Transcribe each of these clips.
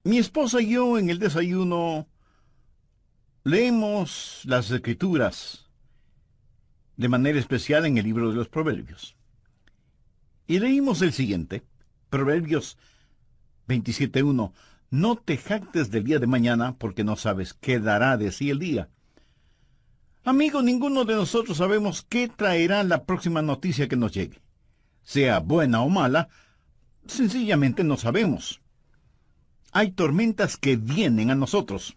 Mi esposa y yo en el desayuno leemos las Escrituras, de manera especial en el libro de los Proverbios. Y leímos el siguiente, Proverbios 27:1. No te jactes del día de mañana, porque no sabes qué dará de sí el día. Amigo, ninguno de nosotros sabemos qué traerá la próxima noticia que nos llegue. Sea buena o mala, sencillamente no sabemos. Hay tormentas que vienen a nosotros.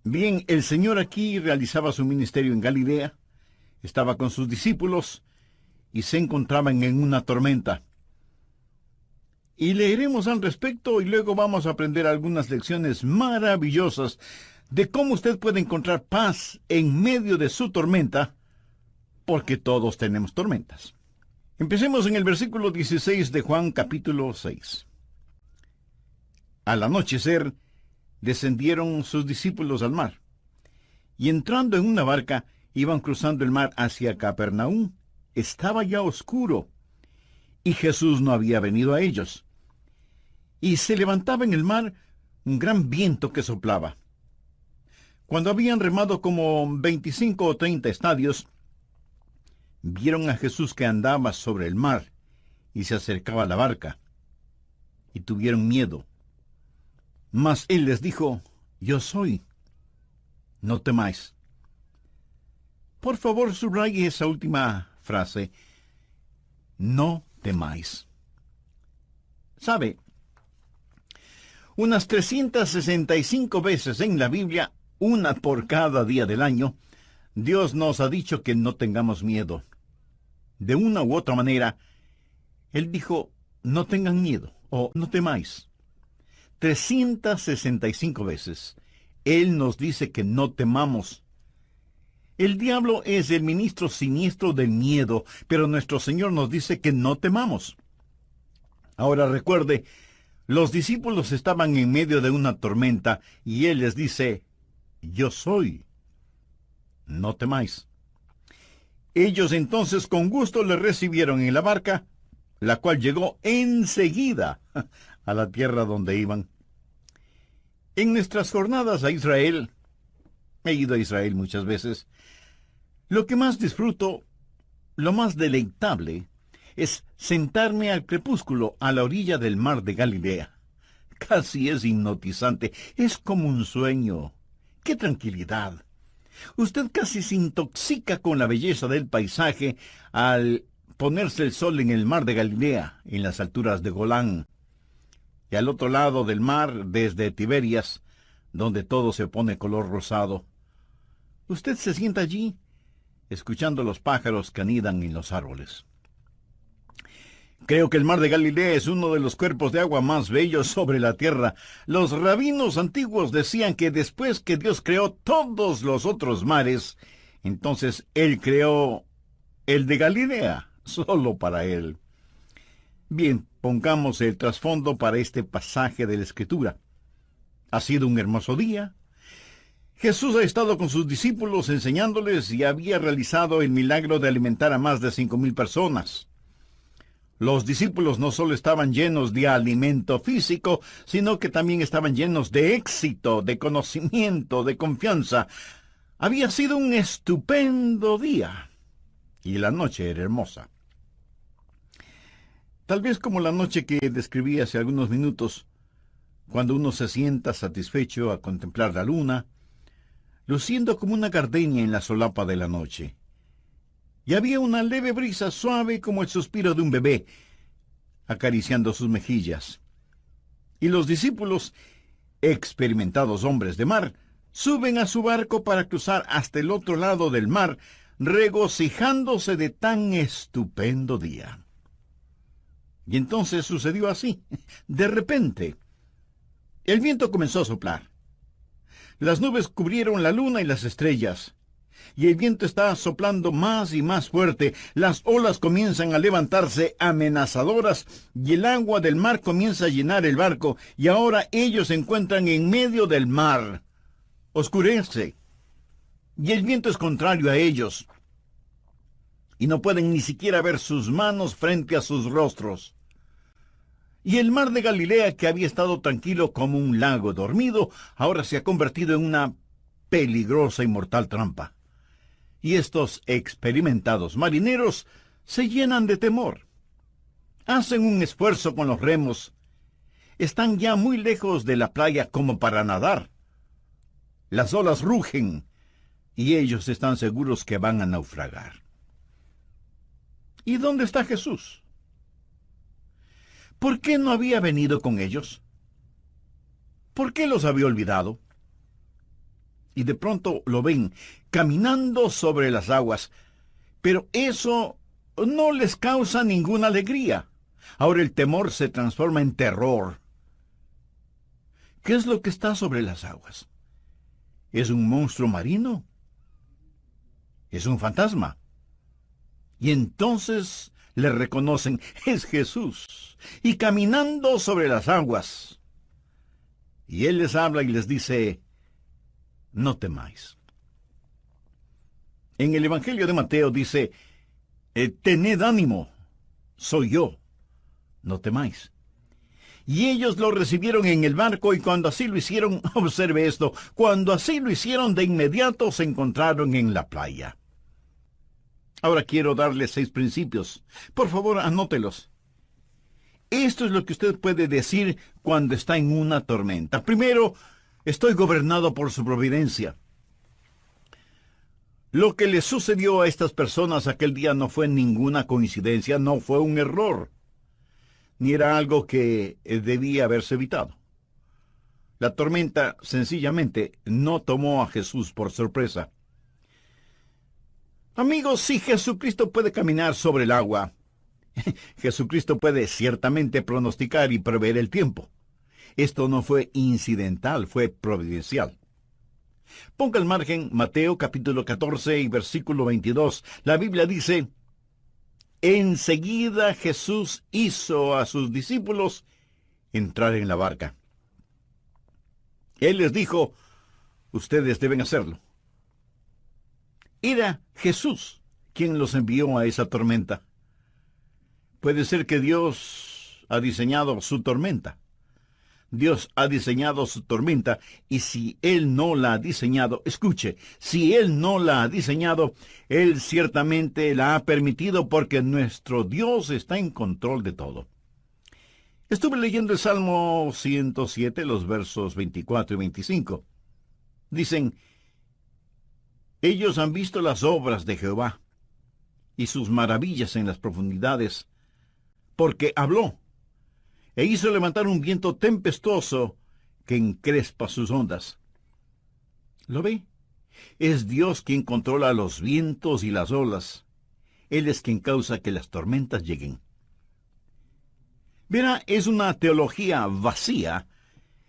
Bien, el Señor aquí realizaba su ministerio en Galilea, estaba con sus discípulos y se encontraban en una tormenta. Y leeremos al respecto y luego vamos a aprender algunas lecciones maravillosas de cómo usted puede encontrar paz en medio de su tormenta, porque todos tenemos tormentas. Empecemos en el versículo 16 de Juan capítulo 6. Al anochecer, descendieron sus discípulos al mar, y entrando en una barca, iban cruzando el mar hacia Capernaum. Estaba ya oscuro, y Jesús no había venido a ellos. Y se levantaba en el mar un gran viento que soplaba. Cuando habían remado como 25 o 30 estadios, vieron a Jesús que andaba sobre el mar y se acercaba a la barca, y tuvieron miedo. Mas él les dijo: Yo soy, no temáis. Por favor, subraye esa última frase: no temáis. ¿Sabe? Unas 365 veces en la Biblia, una por cada día del año, Dios nos ha dicho que no tengamos miedo. De una u otra manera, Él dijo: no tengan miedo o no temáis. 365 veces. Él nos dice que no temamos. El diablo es el ministro siniestro del miedo, pero nuestro Señor nos dice que no temamos. Ahora recuerde, los discípulos estaban en medio de una tormenta y Él les dice: yo soy, no temáis. Ellos entonces con gusto le recibieron en la barca, la cual llegó enseguida a la tierra donde iban. En nuestras jornadas a Israel, he ido a Israel muchas veces, lo que más disfruto, lo más deleitable, es sentarme al crepúsculo a la orilla del mar de Galilea. Casi es hipnotizante, es como un sueño. ¡Qué tranquilidad! Usted casi se intoxica con la belleza del paisaje al ponerse el sol en el mar de Galilea, en las alturas de Golán, y al otro lado del mar, desde Tiberias, donde todo se pone color rosado. Usted se sienta allí, escuchando los pájaros que anidan en los árboles. Creo que el mar de Galilea es uno de los cuerpos de agua más bellos sobre la tierra. Los rabinos antiguos decían que después que Dios creó todos los otros mares, entonces Él creó el de Galilea, solo para Él. Bien, pongamos el trasfondo para este pasaje de la Escritura. Ha sido un hermoso día. Jesús ha estado con sus discípulos enseñándoles y había realizado el milagro de alimentar a más de 5,000 personas. Los discípulos no solo estaban llenos de alimento físico, sino que también estaban llenos de éxito, de conocimiento, de confianza. Había sido un estupendo día, y la noche era hermosa. Tal vez como la noche que describí hace algunos minutos, cuando uno se sienta satisfecho a contemplar la luna, luciendo como una gardenia en la solapa de la noche. Y había una leve brisa suave como el suspiro de un bebé, acariciando sus mejillas. Y los discípulos, experimentados hombres de mar, suben a su barco para cruzar hasta el otro lado del mar, regocijándose de tan estupendo día. Y entonces sucedió así. De repente, el viento comenzó a soplar. Las nubes cubrieron la luna y las estrellas, y el viento está soplando más y más fuerte. Las olas comienzan a levantarse amenazadoras, y el agua del mar comienza a llenar el barco, y ahora ellos se encuentran en medio del mar. Oscurece, y el viento es contrario a ellos, y no pueden ni siquiera ver sus manos frente a sus rostros. Y el mar de Galilea, que había estado tranquilo como un lago dormido, ahora se ha convertido en una peligrosa y mortal trampa. Y estos experimentados marineros se llenan de temor. Hacen un esfuerzo con los remos. Están ya muy lejos de la playa como para nadar. Las olas rugen y ellos están seguros que van a naufragar. ¿Y dónde está Jesús? ¿Por qué no había venido con ellos? ¿Por qué los había olvidado? Y de pronto lo ven caminando sobre las aguas, pero eso no les causa ninguna alegría. Ahora el temor se transforma en terror. ¿Qué es lo que está sobre las aguas? ¿Es un monstruo marino? ¿Es un fantasma? Y entonces le reconocen, es Jesús, y caminando sobre las aguas. Y él les habla y les dice, no temáis. En el Evangelio de Mateo dice, tened ánimo, soy yo, no temáis. Y ellos lo recibieron en el barco, y cuando así lo hicieron, observe esto, cuando así lo hicieron, de inmediato se encontraron en la playa. Ahora quiero darles 6 principios. Por favor, anótelos. Esto es lo que usted puede decir cuando está en una tormenta. Primero, estoy gobernado por su providencia. Lo que le sucedió a estas personas aquel día no fue ninguna coincidencia, no fue un error, ni era algo que debía haberse evitado. La tormenta sencillamente no tomó a Jesús por sorpresa. Amigos, si Jesucristo puede caminar sobre el agua, Jesucristo puede ciertamente pronosticar y prever el tiempo. Esto no fue incidental, fue providencial. Ponga al margen Mateo capítulo 14 y versículo 22. La Biblia dice, enseguida Jesús hizo a sus discípulos entrar en la barca. Él les dijo, ustedes deben hacerlo. Era Jesús quien los envió a esa tormenta. Puede ser que Dios ha diseñado su tormenta. Dios ha diseñado su tormenta, y si Él no la ha diseñado, escuche, si Él no la ha diseñado, Él ciertamente la ha permitido porque nuestro Dios está en control de todo. Estuve leyendo el Salmo 107, los versos 24 y 25. Dicen, ellos han visto las obras de Jehová y sus maravillas en las profundidades, porque habló e hizo levantar un viento tempestuoso que encrespa sus ondas. ¿Lo ve? Es Dios quien controla los vientos y las olas. Él es quien causa que las tormentas lleguen. Verá, es una teología vacía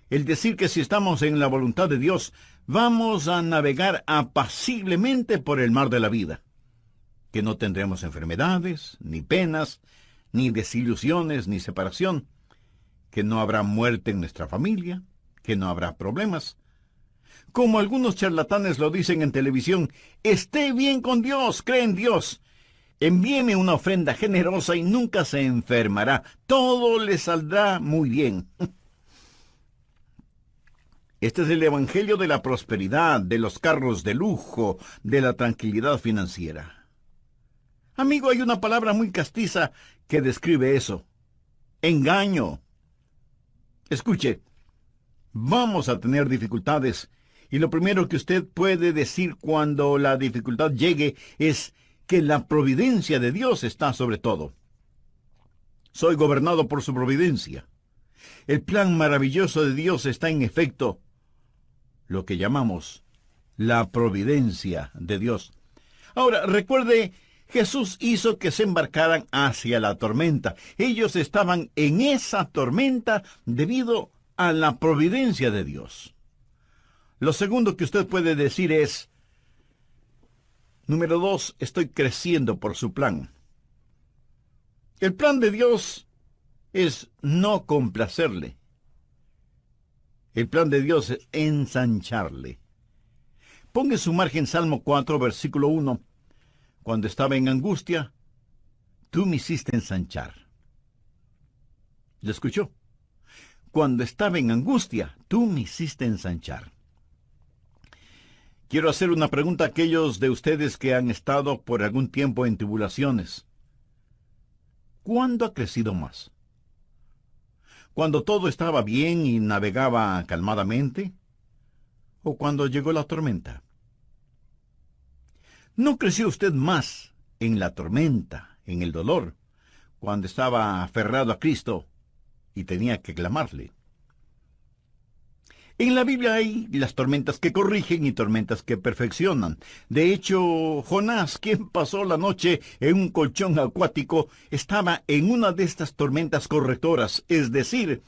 el decir que si estamos en la voluntad de Dios, vamos a navegar apaciblemente por el mar de la vida, que no tendremos enfermedades, ni penas, ni desilusiones, ni separación, que no habrá muerte en nuestra familia, que no habrá problemas. Como algunos charlatanes lo dicen en televisión, esté bien con Dios, cree en Dios. Envíeme una ofrenda generosa y nunca se enfermará. Todo le saldrá muy bien. Este es el evangelio de la prosperidad, de los carros de lujo, de la tranquilidad financiera. Amigo, hay una palabra muy castiza que describe eso. Engaño. Escuche, vamos a tener dificultades, y lo primero que usted puede decir cuando la dificultad llegue es que la providencia de Dios está sobre todo. Soy gobernado por su providencia. El plan maravilloso de Dios está en efecto, lo que llamamos la providencia de Dios. Ahora, recuerde, Jesús hizo que se embarcaran hacia la tormenta. Ellos estaban en esa tormenta debido a la providencia de Dios. Lo segundo que usted puede decir es, número 2, estoy creciendo por su plan. El plan de Dios es no complacerle. El plan de Dios es ensancharle. Ponga en su margen Salmo 4, versículo 1. Cuando estaba en angustia, tú me hiciste ensanchar. ¿Lo escuchó? Cuando estaba en angustia, tú me hiciste ensanchar. Quiero hacer una pregunta a aquellos de ustedes que han estado por algún tiempo en tribulaciones. ¿Cuándo ha crecido más? ¿Cuando todo estaba bien y navegaba calmadamente? ¿O cuando llegó la tormenta? ¿No creció usted más en la tormenta, en el dolor, cuando estaba aferrado a Cristo y tenía que clamarle? En la Biblia hay las tormentas que corrigen y tormentas que perfeccionan. De hecho, Jonás, quien pasó la noche en un colchón acuático, estaba en una de estas tormentas correctoras, es decir,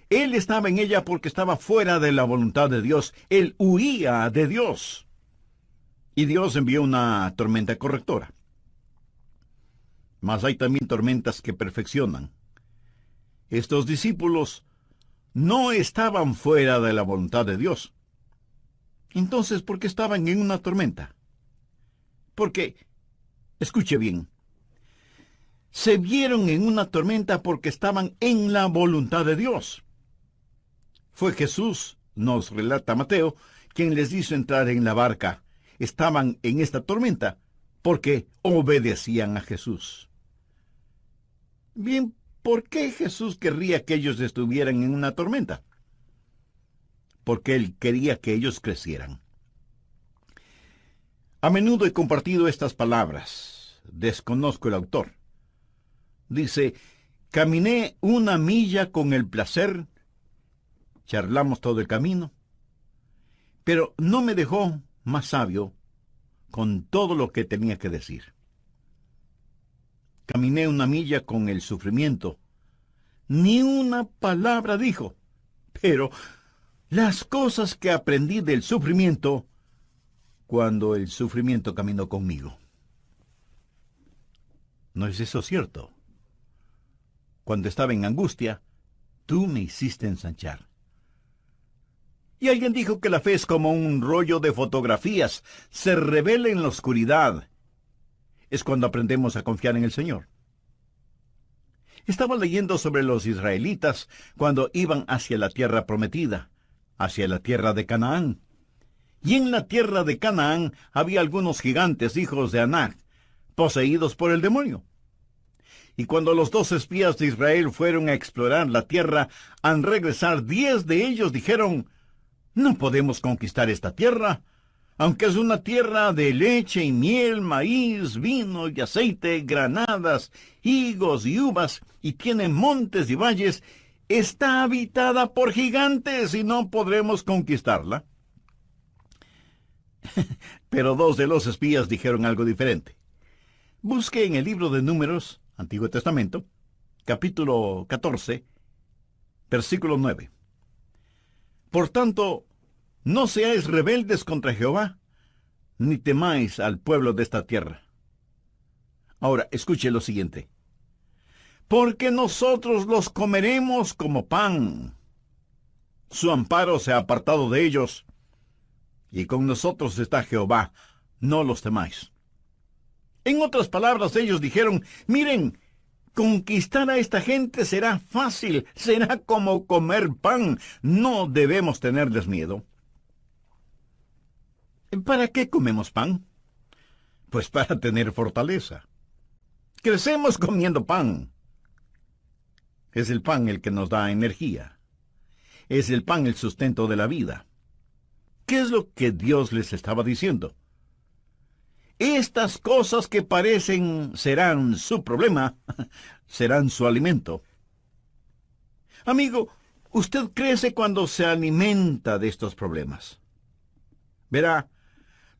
él estaba en ella porque estaba fuera de la voluntad de Dios, él huía de Dios. Y Dios envió una tormenta correctora. Mas hay también tormentas que perfeccionan. Estos discípulos no estaban fuera de la voluntad de Dios. Entonces, ¿por qué estaban en una tormenta? Porque, escuche bien, se vieron en una tormenta porque estaban en la voluntad de Dios. Fue Jesús, nos relata Mateo, quien les hizo entrar en la barca. Estaban en esta tormenta porque obedecían a Jesús. Bien, ¿por qué Jesús querría que ellos estuvieran en una tormenta? Porque Él quería que ellos crecieran. A menudo he compartido estas palabras. Desconozco el autor. Dice, caminé 1 milla con el placer, charlamos todo el camino, pero no me dejó más sabio con todo lo que tenía que decir. Caminé 1 milla con el sufrimiento. Ni una palabra dijo, pero las cosas que aprendí del sufrimiento cuando el sufrimiento caminó conmigo. ¿No es eso cierto? Cuando estaba en angustia, tú me hiciste ensanchar. Y alguien dijo que la fe es como un rollo de fotografías, se revela en la oscuridad. Es cuando aprendemos a confiar en el Señor. Estaba leyendo sobre los israelitas cuando iban hacia la tierra prometida, hacia la tierra de Canaán. Y en la tierra de Canaán había algunos gigantes, hijos de Anac, poseídos por el demonio. Y cuando los 2 espías de Israel fueron a explorar la tierra, al regresar 10 de ellos dijeron, no podemos conquistar esta tierra, aunque es una tierra de leche y miel, maíz, vino y aceite, granadas, higos y uvas, y tiene montes y valles, está habitada por gigantes y no podremos conquistarla. Pero 2 de los espías dijeron algo diferente. Busque en el libro de Números, Antiguo Testamento, capítulo 14, versículo 9. Por tanto, no seáis rebeldes contra Jehová, ni temáis al pueblo de esta tierra. Ahora, escuche lo siguiente. Porque nosotros los comeremos como pan. Su amparo se ha apartado de ellos, y con nosotros está Jehová, no los temáis. En otras palabras, ellos dijeron, miren, conquistar a esta gente será fácil, será como comer pan, no debemos tenerles miedo. ¿Para qué comemos pan? Pues para tener fortaleza. Crecemos comiendo pan. Es el pan el que nos da energía. Es el pan el sustento de la vida. ¿Qué es lo que Dios les estaba diciendo? Estas cosas que parecen serán su problema, serán su alimento. Amigo, usted crece cuando se alimenta de estos problemas. Verá,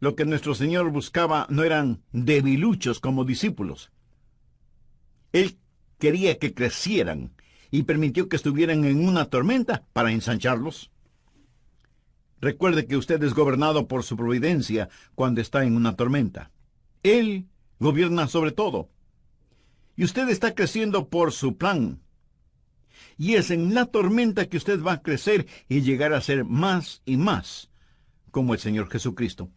lo que nuestro Señor buscaba no eran debiluchos como discípulos. Él quería que crecieran y permitió que estuvieran en una tormenta para ensancharlos. Recuerde que usted es gobernado por su providencia cuando está en una tormenta. Él gobierna sobre todo. Y usted está creciendo por su plan. Y es en la tormenta que usted va a crecer y llegar a ser más y más como el Señor Jesucristo.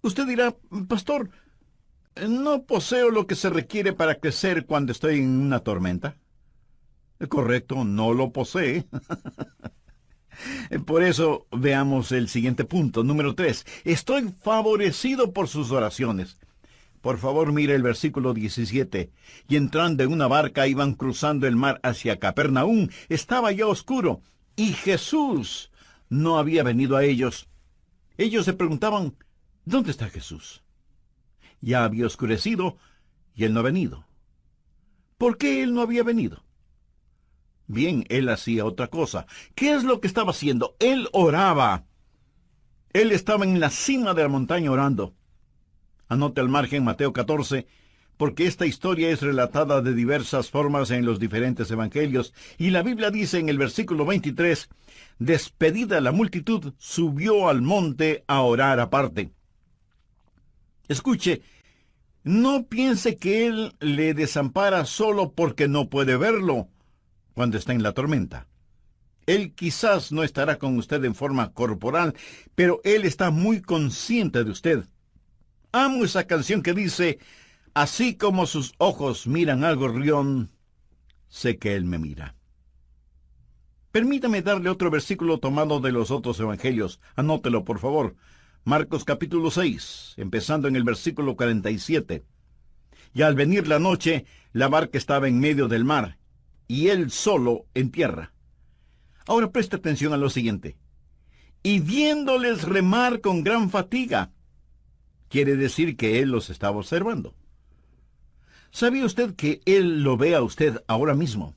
Usted dirá, pastor, ¿no poseo lo que se requiere para crecer cuando estoy en una tormenta? Correcto, no lo posee. Por eso veamos el siguiente punto, número 3. Estoy favorecido por sus oraciones. Por favor, mire el versículo 17. Y entrando en una barca iban cruzando el mar hacia Capernaum. Estaba ya oscuro, y Jesús no había venido a ellos. Ellos se preguntaban, ¿dónde está Jesús? Ya había oscurecido, y él no ha venido. ¿Por qué él no había venido? Bien, él hacía otra cosa. ¿Qué es lo que estaba haciendo? Él oraba. Él estaba en la cima de la montaña orando. Anote al margen Mateo 14, porque esta historia es relatada de diversas formas en los diferentes evangelios, y la Biblia dice en el versículo 23, despedida la multitud, subió al monte a orar aparte. Escuche, no piense que él le desampara solo porque no puede verlo cuando está en la tormenta. Él quizás no estará con usted en forma corporal, pero él está muy consciente de usted. Amo esa canción que dice, así como sus ojos miran al gorrión, sé que él me mira. Permítame darle otro versículo tomado de los otros evangelios. Anótelo, por favor. Marcos capítulo 6, empezando en el versículo 47. Y al venir la noche, la barca estaba en medio del mar, y él solo en tierra. Ahora preste atención a lo siguiente. Y viéndoles remar con gran fatiga, quiere decir que él los estaba observando. ¿Sabía usted que él lo ve a usted ahora mismo?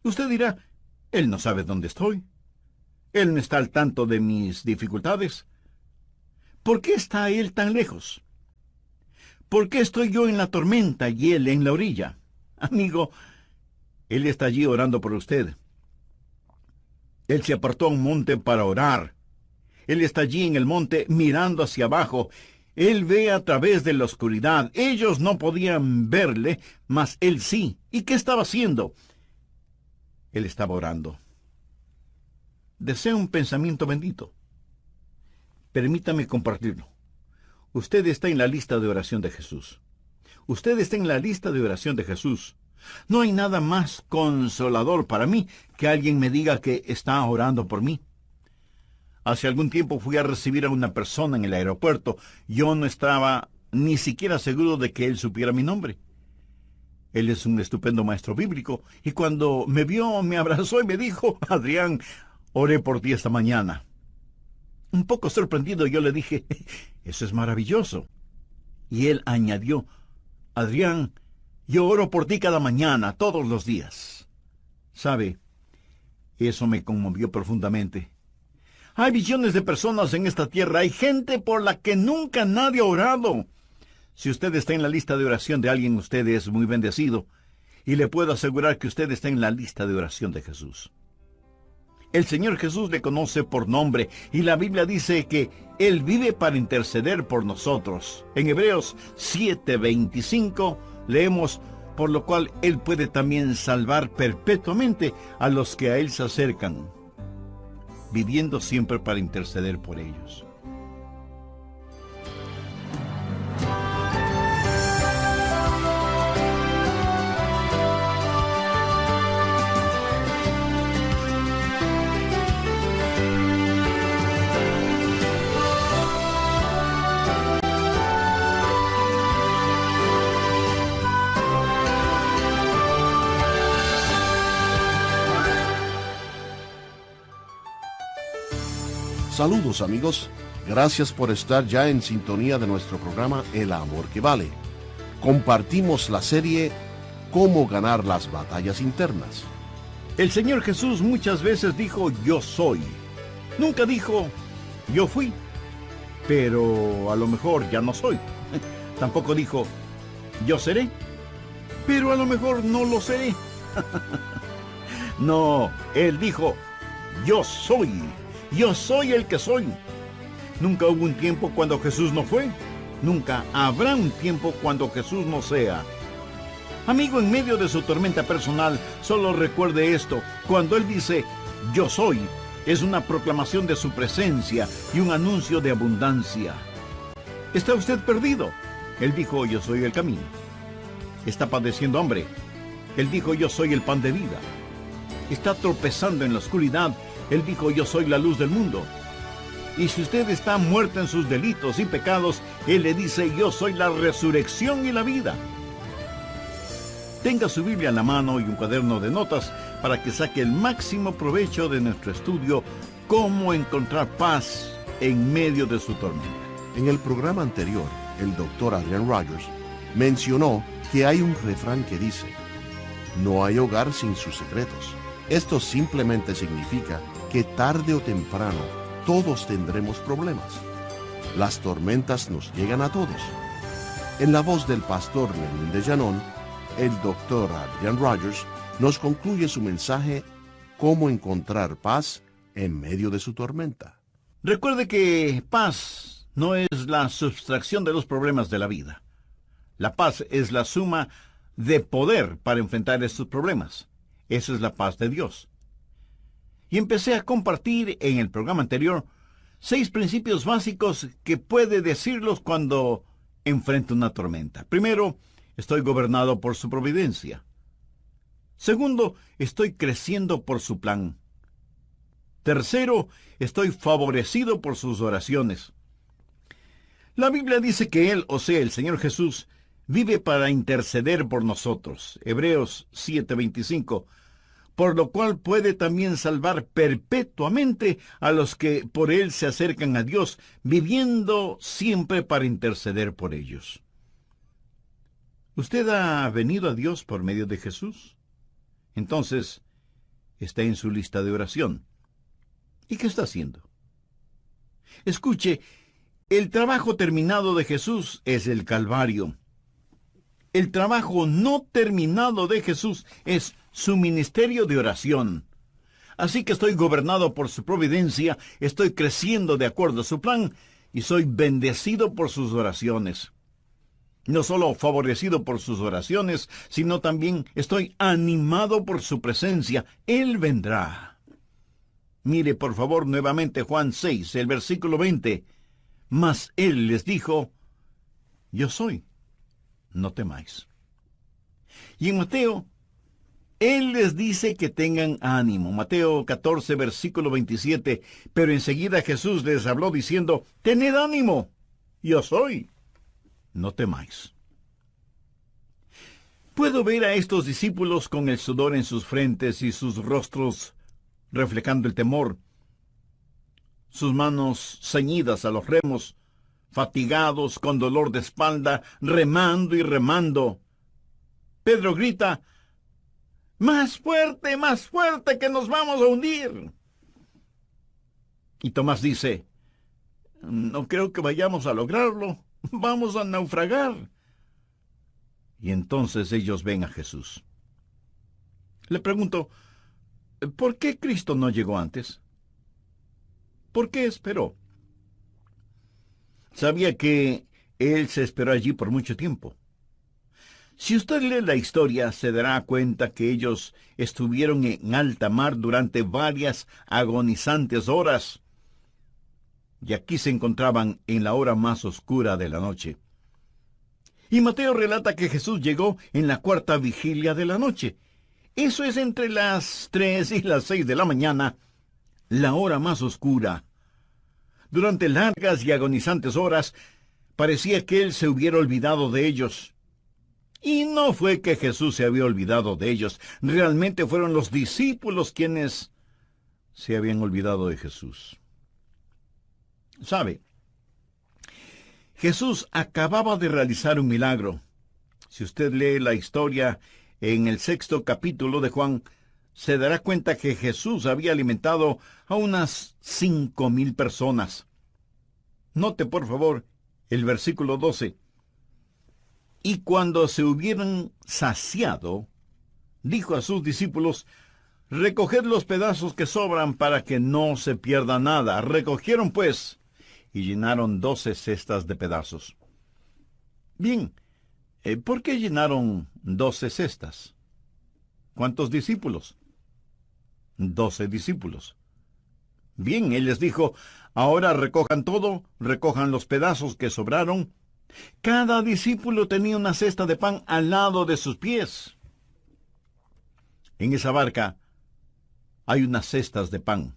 Usted dirá, él no sabe dónde estoy. Él no está al tanto de mis dificultades. ¿Por qué está él tan lejos? ¿Por qué estoy yo en la tormenta y él en la orilla? Amigo, él está allí orando por usted. Él se apartó a un monte para orar. Él está allí en el monte mirando hacia abajo. Él ve a través de la oscuridad. Ellos no podían verle, mas él sí. ¿Y qué estaba haciendo? Él estaba orando. Desea un pensamiento bendito. Permítame compartirlo. Usted está en la lista de oración de Jesús. Usted está en la lista de oración de Jesús. No hay nada más consolador para mí que alguien me diga que está orando por mí. Hace algún tiempo fui a recibir a una persona en el aeropuerto. Yo no estaba ni siquiera seguro de que él supiera mi nombre. Él es un estupendo maestro bíblico, y cuando me vio, me abrazó y me dijo, Adrián, oré por ti esta mañana. Un poco sorprendido, yo le dije, eso es maravilloso. Y él añadió, Adrián, yo oro por ti cada mañana, todos los días. ¿Sabe? Eso me conmovió profundamente. Hay billones de personas en esta tierra, hay gente por la que nunca nadie ha orado. Si usted está en la lista de oración de alguien, usted es muy bendecido, y le puedo asegurar que usted está en la lista de oración de Jesús. El Señor Jesús le conoce por nombre, y la Biblia dice que Él vive para interceder por nosotros. En Hebreos 7:25 leemos, por lo cual Él puede también salvar perpetuamente a los que a Él se acercan, viviendo siempre para interceder por ellos. Saludos amigos, gracias por estar ya en sintonía de nuestro programa El Amor que Vale. Compartimos la serie Cómo ganar las batallas internas. El Señor Jesús muchas veces dijo, yo soy. Nunca dijo, yo fui, pero a lo mejor ya no soy. Tampoco dijo, yo seré, pero a lo mejor no lo seré. No, Él dijo, yo soy. Yo soy el que soy. Nunca hubo un tiempo cuando Jesús no fue. Nunca habrá un tiempo cuando Jesús no sea. Amigo, en medio de su tormenta personal, solo recuerde esto. Cuando Él dice, yo soy, es una proclamación de su presencia y un anuncio de abundancia. ¿Está usted perdido? Él dijo, yo soy el camino. ¿Está padeciendo hambre? Él dijo, yo soy el pan de vida. Está tropezando en la oscuridad. Él dijo, yo soy la luz del mundo. Y si usted está muerto en sus delitos y pecados, Él le dice, yo soy la resurrección y la vida. Tenga su Biblia en la mano y un cuaderno de notas para que saque el máximo provecho de nuestro estudio, cómo encontrar paz en medio de su tormenta. En el programa anterior, el doctor Adrian Rogers mencionó que hay un refrán que dice, no hay hogar sin sus secretos. Esto simplemente significa que tarde o temprano todos tendremos problemas. Las tormentas nos llegan a todos. En la voz del pastor Lenín de Llanón, el doctor Adrian Rogers nos concluye su mensaje Cómo encontrar paz en medio de su tormenta. Recuerde que paz no es la sustracción de los problemas de la vida. La paz es la suma de poder para enfrentar estos problemas. Esa es la paz de Dios. Y empecé a compartir en el programa anterior 6 principios básicos que puede decirlos cuando enfrenta una tormenta. Primero, estoy gobernado por su providencia. Segundo, estoy creciendo por su plan. Tercero, estoy favorecido por sus oraciones. La Biblia dice que Él, o sea, el Señor Jesús, vive para interceder por nosotros. Hebreos 7:25. Por lo cual puede también salvar perpetuamente a los que por Él se acercan a Dios, viviendo siempre para interceder por ellos. ¿Usted ha venido a Dios por medio de Jesús? Entonces, está en su lista de oración. ¿Y qué está haciendo? Escuche, el trabajo terminado de Jesús es el Calvario. El trabajo no terminado de Jesús es su ministerio de oración. Así que estoy gobernado por su providencia, estoy creciendo de acuerdo a su plan y soy bendecido por sus oraciones. No solo favorecido por sus oraciones, sino también estoy animado por su presencia. Él vendrá. Mire, por favor, nuevamente Juan 6, el versículo 20. Mas Él les dijo, yo soy, no temáis. Y en Mateo, Él les dice que tengan ánimo. Mateo 14, versículo 27. Pero enseguida Jesús les habló diciendo, tened ánimo, yo soy, no temáis. Puedo ver a estos discípulos con el sudor en sus frentes y sus rostros reflejando el temor, sus manos ceñidas a los remos, fatigados, con dolor de espalda, remando y remando. Pedro grita, más fuerte, que nos vamos a hundir. Y Tomás dice, no creo que vayamos a lograrlo, vamos a naufragar. Y entonces ellos ven a Jesús. Le pregunto, ¿por qué Cristo no llegó antes? ¿Por qué esperó? Sabía que Él se esperó allí por mucho tiempo. Si usted lee la historia, se dará cuenta que ellos estuvieron en alta mar durante varias agonizantes horas. Y aquí se encontraban en la hora más oscura de la noche. Y Mateo relata que Jesús llegó en la 4ª vigilia de la noche. Eso es entre las 3 y las 6 de la mañana, la hora más oscura. Durante largas y agonizantes horas, parecía que Él se hubiera olvidado de ellos. Y no fue que Jesús se había olvidado de ellos, realmente fueron los discípulos quienes se habían olvidado de Jesús. ¿Sabe? Jesús acababa de realizar un milagro. Si usted lee la historia en el 6º capítulo de Juan, se dará cuenta que Jesús había alimentado a unas 5,000 personas. Note, por favor, el versículo 12. Y cuando se hubieran saciado, dijo a sus discípulos, recoged los pedazos que sobran para que no se pierda nada. Recogieron, pues, y llenaron 12 cestas de pedazos. Bien, ¿por qué llenaron 12 cestas? ¿Cuántos discípulos? 12 discípulos. Bien, Él les dijo, ahora recojan todo, recojan los pedazos que sobraron. Cada discípulo tenía una cesta de pan al lado de sus pies. En esa barca hay unas cestas de pan.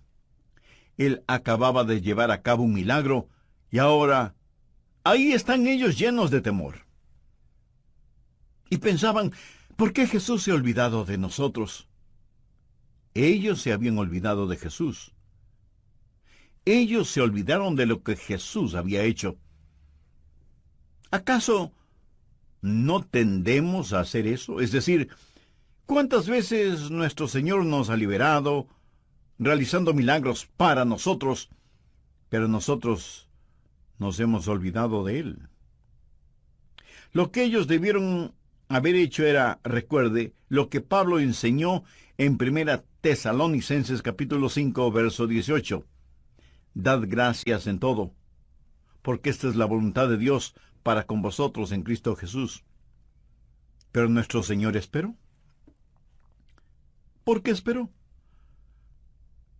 Él acababa de llevar a cabo un milagro y ahora ahí están ellos llenos de temor. Y pensaban, ¿por qué Jesús se ha olvidado de nosotros? Ellos se habían olvidado de Jesús. Ellos se olvidaron de lo que Jesús había hecho. ¿Acaso no tendemos a hacer eso? Es decir, ¿cuántas veces nuestro Señor nos ha liberado, realizando milagros para nosotros, pero nosotros nos hemos olvidado de Él? Lo que ellos debieron haber hecho era, recuerde, lo que Pablo enseñó en 1 Tesalonicenses capítulo 5, verso 18. Dad gracias en todo, porque esta es la voluntad de Dios para con vosotros en Cristo Jesús. Pero nuestro Señor esperó. ¿Por qué esperó?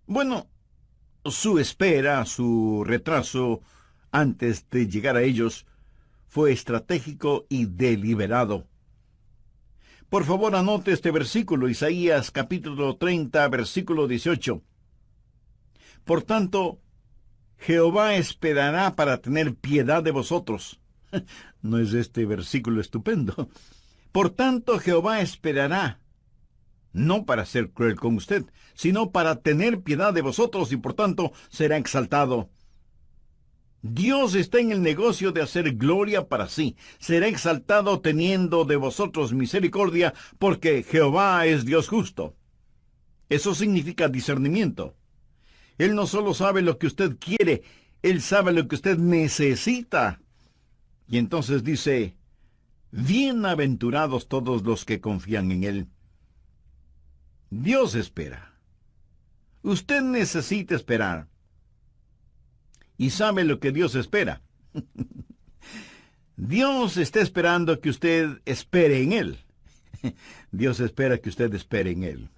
Bueno, su espera, su retraso antes de llegar a ellos, fue estratégico y deliberado. Por favor, anote este versículo, Isaías capítulo 30, versículo 18. Por tanto, Jehová esperará para tener piedad de vosotros. ¿No es este versículo estupendo? Por tanto, Jehová esperará, no para ser cruel con usted, sino para tener piedad de vosotros y por tanto será exaltado. Dios está en el negocio de hacer gloria para sí. Será exaltado teniendo de vosotros misericordia, porque Jehová es Dios justo. Eso significa discernimiento. Él no solo sabe lo que usted quiere, Él sabe lo que usted necesita. Y entonces dice, bienaventurados todos los que confían en Él. Dios espera. Usted necesita esperar. Y sabe lo que Dios espera. Dios está esperando que usted espere en Él. Dios espera que usted espere en Él.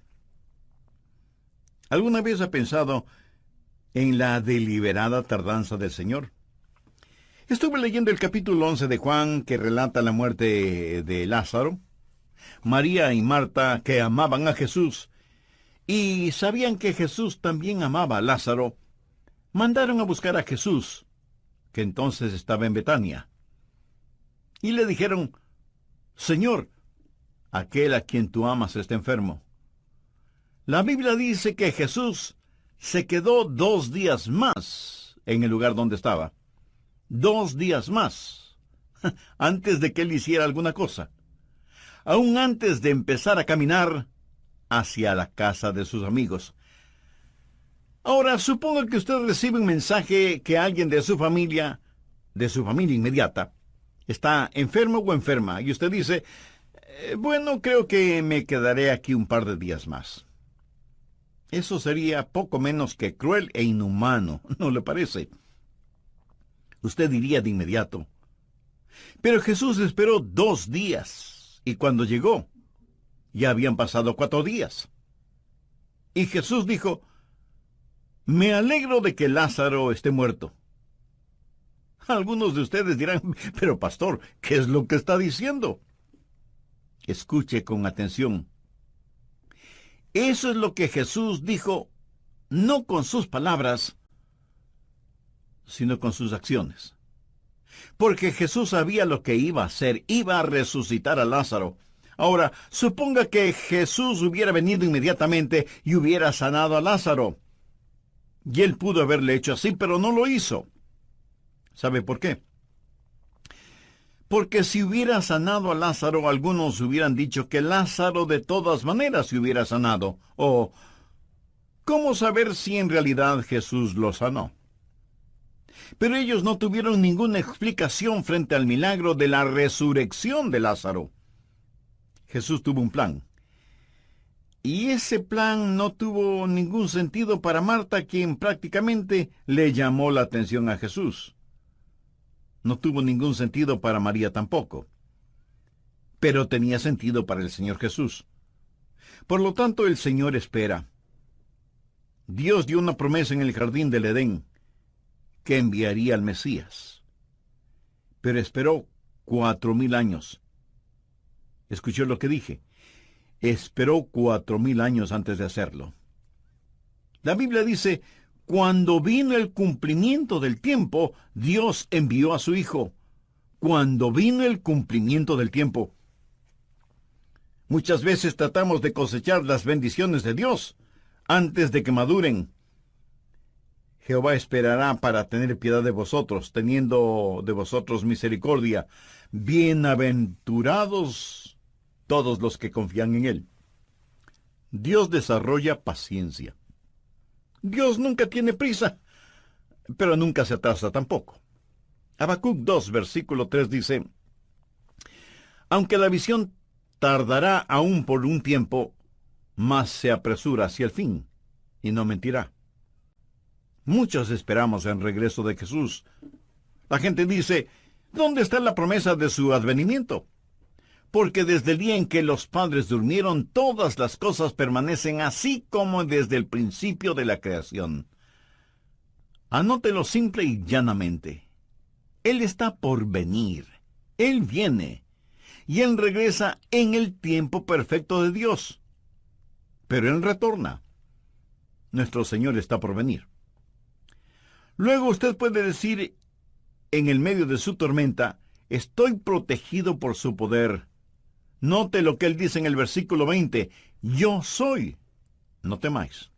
¿Alguna vez ha pensado en la deliberada tardanza del Señor? Estuve leyendo el capítulo 11 de Juan, que relata la muerte de Lázaro. María y Marta, que amaban a Jesús, y sabían que Jesús también amaba a Lázaro, mandaron a buscar a Jesús, que entonces estaba en Betania. Y le dijeron, Señor, aquel a quien tú amas está enfermo. La Biblia dice que Jesús se quedó 2 días más en el lugar donde estaba. 2 días más, antes de que él hiciera alguna cosa. Aún antes de empezar a caminar hacia la casa de sus amigos. Ahora, supongo que usted recibe un mensaje que alguien de su familia inmediata, está enfermo o enferma, y usted dice, bueno, creo que me quedaré aquí un par de días más. Eso sería poco menos que cruel e inhumano, ¿no le parece? Usted diría de inmediato. Pero Jesús esperó 2 días, y cuando llegó, ya habían pasado 4 días. Y Jesús dijo, me alegro de que Lázaro esté muerto. Algunos de ustedes dirán, pero pastor, ¿qué es lo que está diciendo? Escuche con atención. Eso es lo que Jesús dijo, no con sus palabras, sino con sus acciones. Porque Jesús sabía lo que iba a hacer, iba a resucitar a Lázaro. Ahora, suponga que Jesús hubiera venido inmediatamente y hubiera sanado a Lázaro. Y él pudo haberle hecho así, pero no lo hizo. ¿Sabe por qué? Porque si hubiera sanado a Lázaro, algunos hubieran dicho que Lázaro de todas maneras se hubiera sanado. O, ¿cómo saber si en realidad Jesús lo sanó? Pero ellos no tuvieron ninguna explicación frente al milagro de la resurrección de Lázaro. Jesús tuvo un plan. Y ese plan no tuvo ningún sentido para Marta, quien prácticamente le llamó la atención a Jesús. No tuvo ningún sentido para María tampoco. Pero tenía sentido para el Señor Jesús. Por lo tanto, el Señor espera. Dios dio una promesa en el jardín del Edén, que enviaría al Mesías. Pero esperó 4000 años. ¿Escuchó lo que dije? esperó 4000 años antes de hacerlo. La Biblia dice, cuando vino el cumplimiento del tiempo, Dios envió a su Hijo. Cuando vino el cumplimiento del tiempo. Muchas veces tratamos de cosechar las bendiciones de Dios antes de que maduren. Jehová esperará para tener piedad de vosotros, teniendo de vosotros misericordia. Bienaventurados todos los que confían en Él. Dios desarrolla paciencia. Dios nunca tiene prisa, pero nunca se atrasa tampoco. Habacuc 2, versículo 3 dice, aunque la visión tardará aún por un tiempo, mas se apresura hacia el fin, y no mentirá. Muchos esperamos el regreso de Jesús. La gente dice, ¿dónde está la promesa de su advenimiento? Porque desde el día en que los padres durmieron, todas las cosas permanecen así como desde el principio de la creación. Anótelo simple y llanamente. Él está por venir. Él viene. Y Él regresa en el tiempo perfecto de Dios. Pero Él retorna. Nuestro Señor está por venir. Luego usted puede decir, en el medio de su tormenta, estoy protegido por su poder. Note lo que Él dice en el versículo 20, yo soy, no temáis.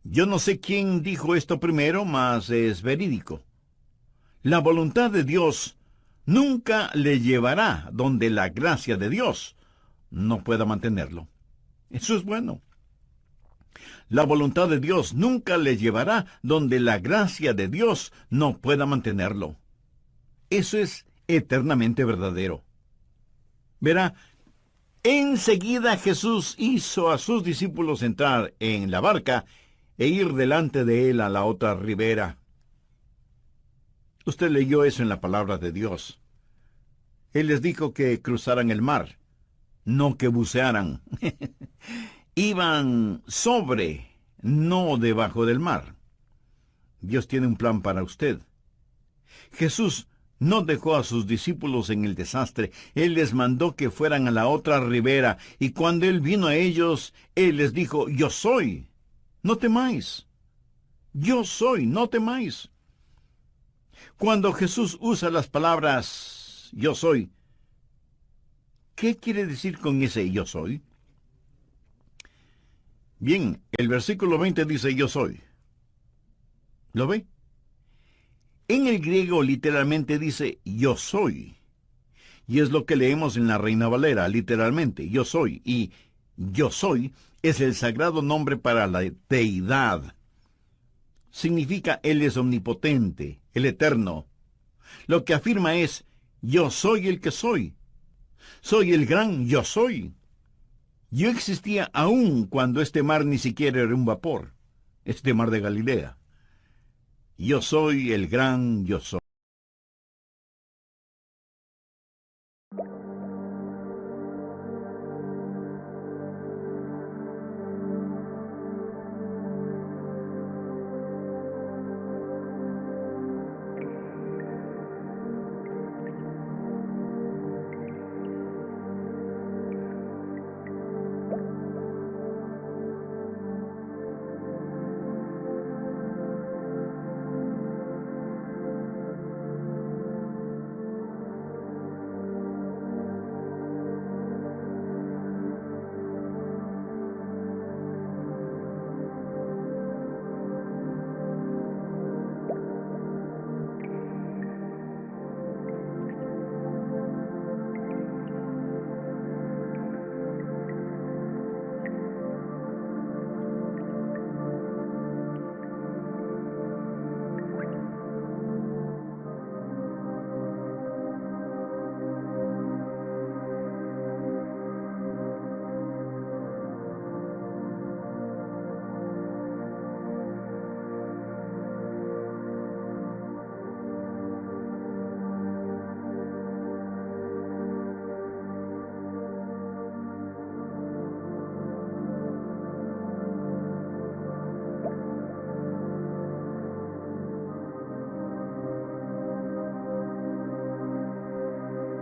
Yo no sé quién dijo esto primero, mas es verídico. La voluntad de Dios nunca le llevará donde la gracia de Dios no pueda mantenerlo. Eso es bueno. La voluntad de Dios nunca le llevará donde la gracia de Dios no pueda mantenerlo. Eso es eternamente verdadero. Verá, enseguida Jesús hizo a sus discípulos entrar en la barca e ir delante de él a la otra ribera. Usted leyó eso en la palabra de Dios. Él les dijo que cruzaran el mar, no que bucearan. Iban sobre, no debajo del mar. Dios tiene un plan para usted. Jesús no dejó a sus discípulos en el desastre. Él les mandó que fueran a la otra ribera, y cuando Él vino a ellos, Él les dijo, yo soy, no temáis. Yo soy, no temáis. Cuando Jesús usa las palabras, yo soy, ¿qué quiere decir con ese yo soy? Bien, el versículo 20 dice yo soy. ¿Lo ve? En el griego literalmente dice yo soy. Y es lo que leemos en la Reina Valera, literalmente, yo soy. Y yo soy es el sagrado nombre para la deidad. Significa Él es omnipotente, el eterno. Lo que afirma es, yo soy el que soy. Soy el gran yo soy. Yo existía aún cuando este mar ni siquiera era un vapor, este mar de Galilea. Yo soy el gran yo soy.